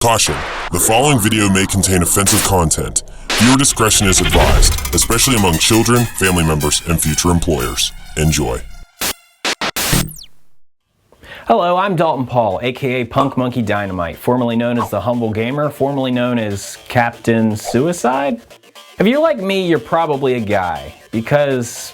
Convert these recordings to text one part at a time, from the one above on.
Caution, the following video may contain offensive content. Viewer discretion is advised, especially among children, family members, and future employers. Enjoy. Hello, I'm Dalton Paul, aka Punk Monkey Dynamite, formerly known as the Humble Gamer, formerly known as Captain Suicide. If you're like me, you're probably a guy, because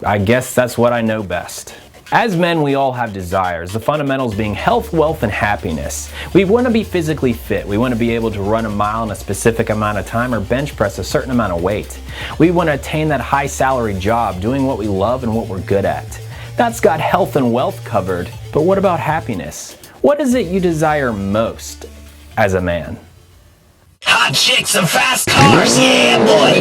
I guess that's what I know best. As men, we all have desires, the fundamentals being health, wealth, and happiness. We want to be physically fit. We want to be able to run a mile in a specific amount of time or bench press a certain amount of weight. We want to attain that high salary job, doing what we love and what we're good at. That's got health and wealth covered, but what about happiness? What is it you desire most as a man? Hot chicks and fast cars, yeah boy!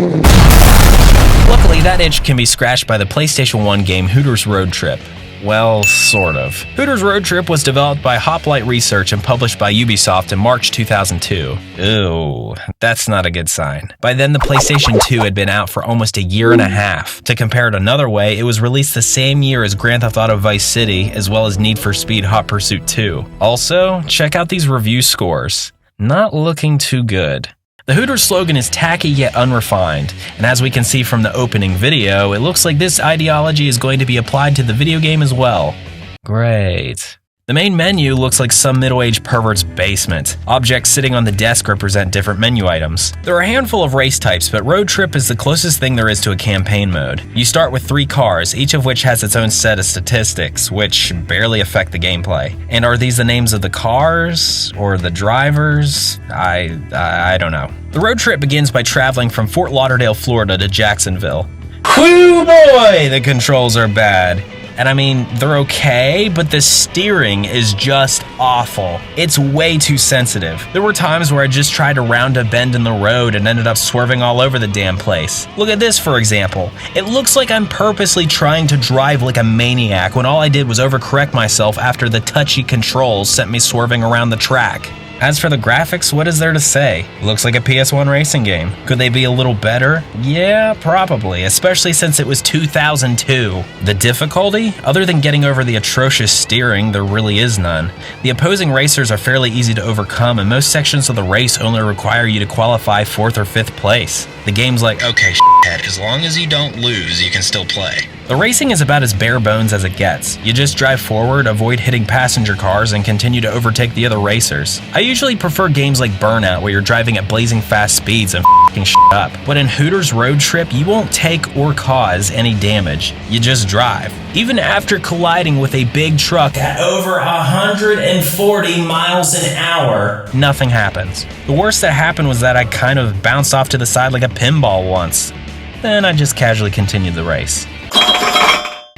Luckily, that itch can be scratched by the PlayStation 1 game Hooters Road Trip. Well, sort of. Hooters Road Trip was developed by Hoplite Research and published by Ubisoft in March 2002. Ooh, that's not a good sign. By then, the PlayStation 2 had been out for almost a year and a half. To compare it another way, it was released the same year as Grand Theft Auto Vice City, as well as Need for Speed Hot Pursuit 2. Also, check out these review scores. Not looking too good. The Hooters slogan is tacky yet unrefined, and as we can see from the opening video, it looks like this ideology is going to be applied to the video game as well. Great. The main menu looks like some middle-aged pervert's basement. Objects sitting on the desk represent different menu items. There are a handful of race types, but Road Trip is the closest thing there is to a campaign mode. You start with 3 cars, each of which has its own set of statistics, which barely affect the gameplay. And are these the names of the cars? Or the drivers? I don't know. The road trip begins by traveling from Fort Lauderdale, Florida to Jacksonville. Whoo boy, the controls are bad. And I mean, they're okay, but the steering is just awful. It's way too sensitive. There were times where I just tried to round a bend in the road and ended up swerving all over the damn place. Look at this, for example. It looks like I'm purposely trying to drive like a maniac when all I did was overcorrect myself after the touchy controls sent me swerving around the track. As for the graphics, what is there to say? Looks like a PS1 racing game. Could they be a little better? Yeah, probably, especially since it was 2002. The difficulty? Other than getting over the atrocious steering, there really is none. The opposing racers are fairly easy to overcome, and most sections of the race only require you to qualify 4th or 5th place. The game's like, okay, shithead, as long as you don't lose, you can still play. The racing is about as bare bones as it gets. You just drive forward, avoid hitting passenger cars, and continue to overtake the other racers. I usually prefer games like Burnout, where you're driving at blazing fast speeds and f***ing shit up. But in Hooters Road Trip, you won't take or cause any damage. You just drive. Even after colliding with a big truck at over 140 miles an hour, nothing happens. The worst that happened was that I kind of bounced off to the side like a pinball once. Then I just casually continued the race.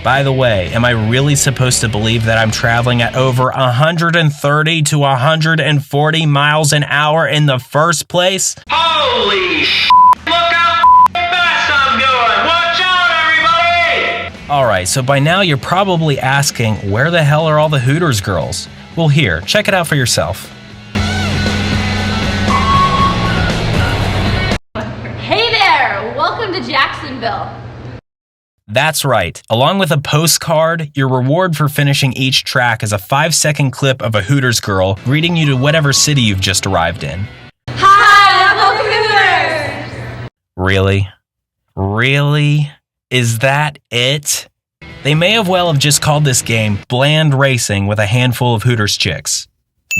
By the way, am I really supposed to believe that I'm traveling at over 130 to 140 miles an hour in the first place? Holy sh**! Look how fast I'm going! Watch out, everybody! Alright, so by now you're probably asking, where the hell are all the Hooters girls? Well here, check it out for yourself. Hey there! Welcome to Jacksonville. That's right. Along with a postcard, your reward for finishing each track is a 5-second clip of a Hooters girl greeting you to whatever city you've just arrived in. Hi, welcome Hooters! Really? Really? Is that it? They may have just called this game Bland Racing with a handful of Hooters chicks.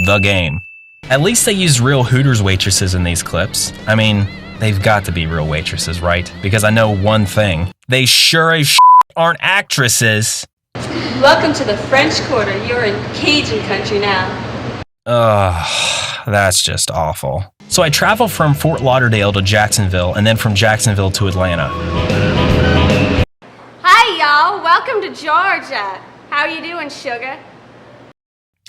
The game. At least they used real Hooters waitresses in these clips. I mean, they've got to be real waitresses, right? Because I know one thing. They sure as shit aren't actresses. Welcome to the French Quarter. You're in Cajun country now. Ugh, that's just awful. So I travel from Fort Lauderdale to Jacksonville, and then from Jacksonville to Atlanta. Hi, y'all. Welcome to Georgia. How you doing, sugar?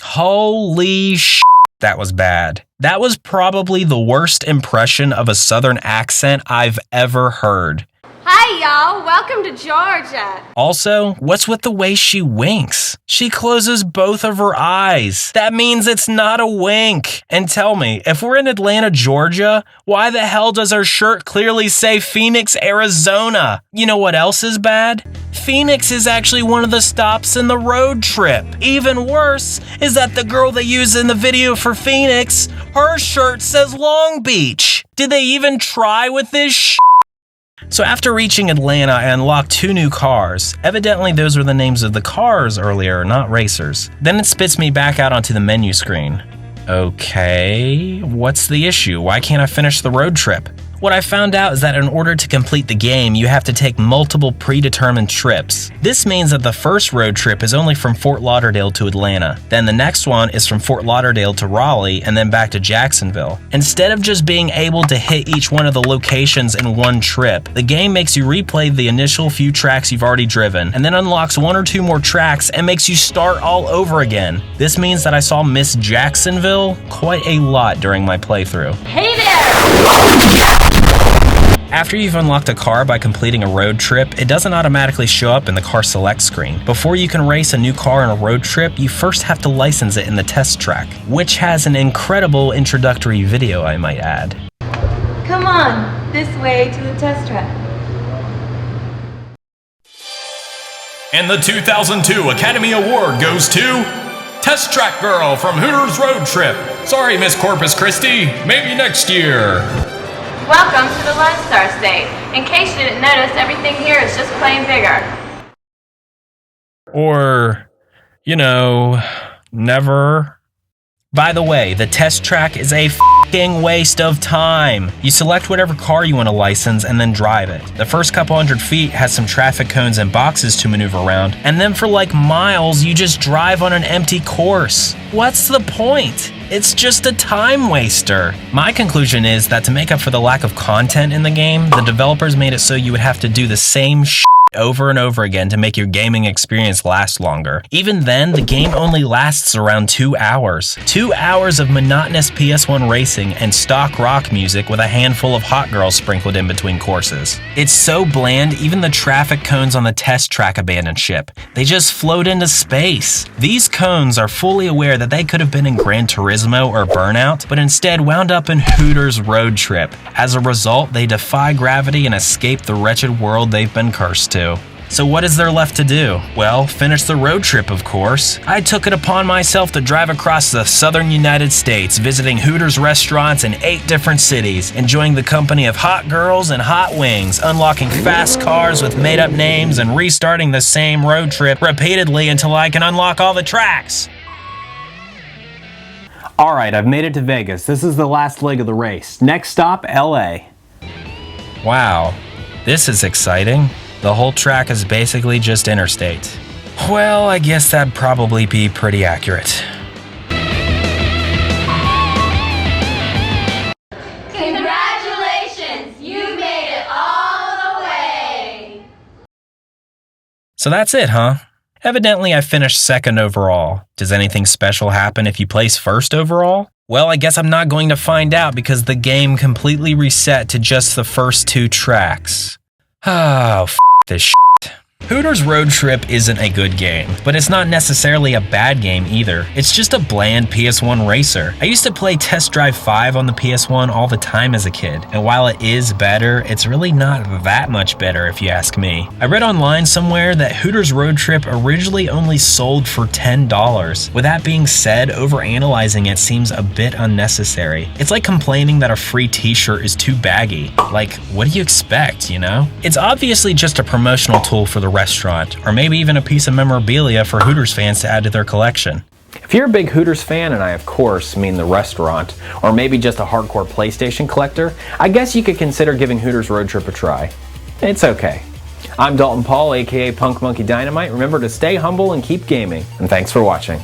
Holy shit, that was bad. That was probably the worst impression of a Southern accent I've ever heard. Hi, y'all. Welcome to Georgia. Also, what's with the way she winks? She closes both of her eyes. That means it's not a wink. And tell me, if we're in Atlanta, Georgia, why the hell does her shirt clearly say Phoenix, Arizona? You know what else is bad? Phoenix is actually one of the stops in the road trip. Even worse is that the girl they use in the video for Phoenix, her shirt says Long Beach. Did they even try with this shit? So after reaching Atlanta, I unlocked 2 new cars. Evidently those were the names of the cars earlier, not racers. Then it spits me back out onto the menu screen. Okay, what's the issue? Why can't I finish the road trip? What I found out is that in order to complete the game, you have to take multiple predetermined trips. This means that the first road trip is only from Fort Lauderdale to Atlanta. Then the next one is from Fort Lauderdale to Raleigh and then back to Jacksonville. Instead of just being able to hit each one of the locations in one trip, the game makes you replay the initial few tracks you've already driven and then unlocks 1 or 2 more tracks and makes you start all over again. This means that I saw Miss Jacksonville quite a lot during my playthrough. Hey there! After you've unlocked a car by completing a road trip, it doesn't automatically show up in the car select screen. Before you can race a new car in a road trip, you first have to license it in the test track, which has an incredible introductory video, I might add. Come on, this way to the test track. And the 2002 Academy Award goes to Test Track Girl from Hooters Road Trip. Sorry, Miss Corpus Christi. Maybe next year. Welcome to the Lone Star State. In case you didn't notice, everything here is just plain bigger. Or, never. By the way, the test track is a f***ing waste of time. You select whatever car you want to license and then drive it. The first couple hundred feet has some traffic cones and boxes to maneuver around, and then for like miles, you just drive on an empty course. What's the point? It's just a time waster. My conclusion is that to make up for the lack of content in the game, the developers made it so you would have to do the same shit over and over again to make your gaming experience last longer. Even then, the game only lasts around 2 hours. 2 hours of monotonous PS1 racing and stock rock music with a handful of hot girls sprinkled in between courses. It's so bland, even the traffic cones on the test track abandon ship. They just float into space. These cones are fully aware that they could have been in Gran Turismo or Burnout, but instead wound up in Hooters Road Trip. As a result, they defy gravity and escape the wretched world they've been cursed to. So what is there left to do? Well, finish the road trip, of course. I took it upon myself to drive across the southern United States, visiting Hooters restaurants in 8 different cities, enjoying the company of hot girls and hot wings, unlocking fast cars with made-up names, and restarting the same road trip repeatedly until I can unlock all the tracks. Alright, I've made it to Vegas. This is the last leg of the race. Next stop, LA. Wow, this is exciting. The whole track is basically just interstate. Well, I guess that'd probably be pretty accurate. Congratulations! You made it all the way! So that's it, huh? Evidently, I finished second overall. Does anything special happen if you place first overall? Well, I guess I'm not going to find out because the game completely reset to just the first 2 tracks. Oh, f*** this shit. Hooters Road Trip isn't a good game, but it's not necessarily a bad game either. It's just a bland PS1 racer. I used to play Test Drive 5 on the PS1 all the time as a kid, and while it is better, it's really not that much better if you ask me. I read online somewhere that Hooters Road Trip originally only sold for $10. With that being said, overanalyzing it seems a bit unnecessary. It's like complaining that a free t-shirt is too baggy. Like, what do you expect, you know? It's obviously just a promotional tool for the restaurant, or maybe even a piece of memorabilia for Hooters fans to add to their collection. If you're a big Hooters fan, and I of course mean the restaurant, or maybe just a hardcore PlayStation collector, I guess you could consider giving Hooters Road Trip a try. It's okay. I'm Dalton Paul, aka Punk Monkey Dynamite. Remember to stay humble and keep gaming, and thanks for watching.